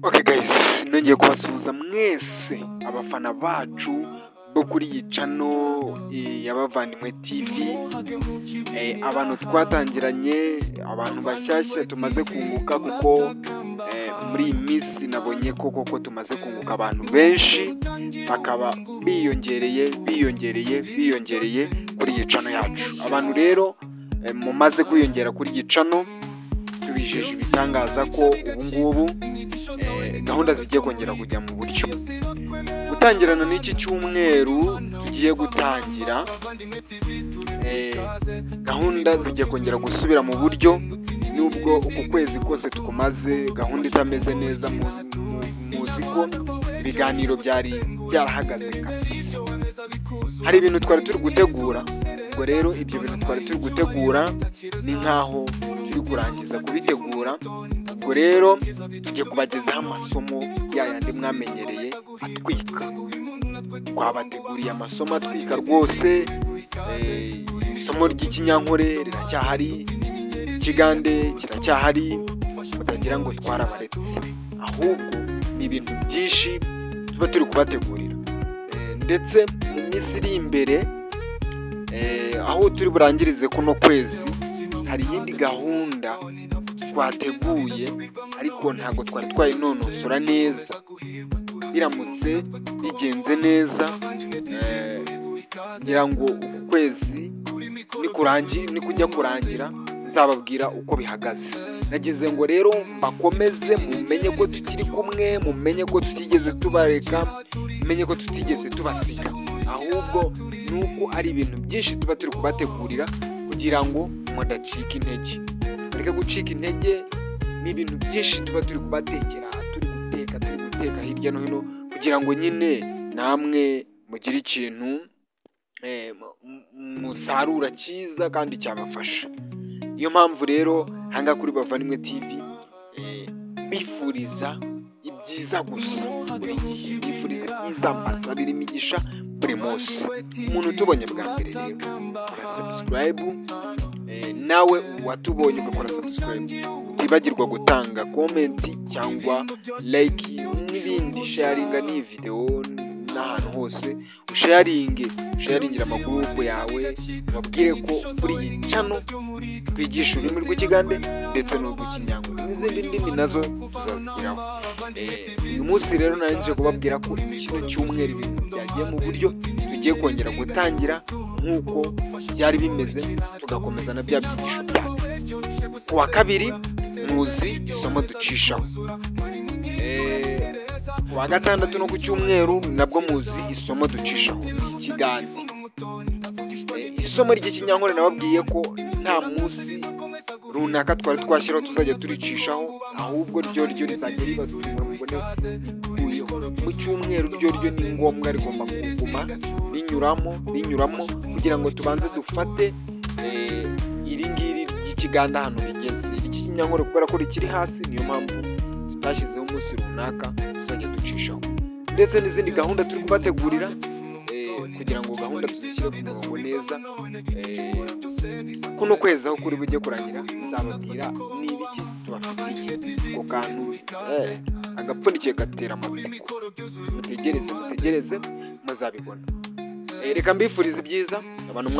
Okay guys, nongeye kubasuhuza mwese abafana bacu bo kuri iyi channel y'Abavandimwe TV, abantu twatangiranye, abantu bashyashya tumaze kunguka kuko muri iyi minsi nabonye koko tumaze kunguka abantu benshi bakaba biyongereye kuri iyi channel yacu. Abantu rero mumaze kwiyongera kuri iyi channel, tubijeje ibitangaza ko ubu ngubu gahunda zigiye kongera kujya mu buryo. Gutangirana n'iki cyumweru tugiye gutangira, gahunda zigiye kongera gusubira mu buryo, nubwo uku kwezi kose tukumaze gahunda itameze neza. Muzi ko ibiganiro byari byarahagaze kabisa. Hari ibintu twari turi gutegura, ubwo rero ibyo bintu twari turi gutegura ni nkaho turi kurangiza kubitegura. Ubwo rero tugiye kubagezaho amasomo yayandi mwamenyereye atwika. Twabateguriye amasomo atwika rwose. Isomo ry'ikinyankore riracyahari, ikigande kiracyahari, mutagira ngo twarabaretse, ahubwo ni ibintu byinshi tuba turi kubategurira. Ndetse mu minsi iri imbere, aho turi burangirize kuno kwezi, hari iyindi gahunda twateguye ariko ntabwo twari twayinonosora neza. Biramutse bigenze neza, ngira ngo uku kwezi nikujya kurangira nzababwira uko bihagaze. Nagize ngo rero bakomeze mumenye ko tukiri kumwe, mumenye ko tutigeze tubareka, mumenye ko tutigeze tubasiga, ahubwo nuko ari ibintu byinshi tuba turi kubategurira kugira ngo mudacika intege. Reka gucika intege, ni ibintu byinshi tuba turi kubatekera, turi guteka hirya no hino kugira ngo nyine namwe mugire ikintu musarura cyiza kandi cyabafasha. Niyo mpamvu rero hanga kuri Bavandimwe TV bifuriza ibyiza gusa, bifuriza ibyiza, mbasabira imigisha buri munsi. Umuntu utubonye bwa mbere rero kora subscribe, nawe watubonye ugakora subscribe, utibagirwa gutanga comment cyangwa like n'ibindi, sharinga n'iyi video n'ahantu hose, usharingira amagurupu yawe, babwire ko kuri iyi channel twigisha ururimi rw'ikigande ndetse n'urw'ikinyankore n'izindi ndimi nazo tuzazigiraho. Uyu munsi rero narangije kubabwira ko kino cyumweru ibintu byagiye mu buryo, tugiye kongera gutangira nk'uko byari bimeze, tugakomeza na bya byigisho byacu. Ku wa kabiri muzi isomo ducishaho, ku wa gatandatu no ku cyumweru nabwo muzi isomo ducishaho, ikigande. Isomo ry'ikinyankore nababwiye ko nta munsi runaka twari twashyiraho tuzajya turicishaho, ahubwo ryo rizajya ribatumira mubone mu cyumweru. Ryo ni ngombwa, rigomba kuguma rinyuramo kugira ngo tubanze dufate iri ngiri ry'ikiganda hano rigeze. Iry'ikinyankore kubera ko rikiri hasi, niyo mpamvu tutashyizeho umunsi runaka tuzajya ducishaho, ndetse n'izindi gahunda turi kubategurira kugira ngo gahunda tuzishyire ku murongo neza. Kuno kwezi aho kuri bujye kurangira, nzababwira n'ibiki tubafitiye. Ako kantu agapfundikiye gatera amatsiko, mutegereze muzabibona. Reka mbifurize ibyiza abantu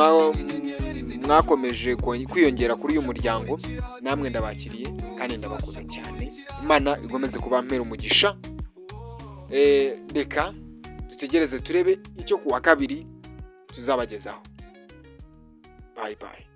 mwakomeje kwiyongera kuri uyu muryango, namwe ndabakiriye kandi ndabakunda cyane. Imana igomeze kubampera umugisha. Reka dutegereze turebe icyo ku wa kabiri tuzabagezaho. Bye bye.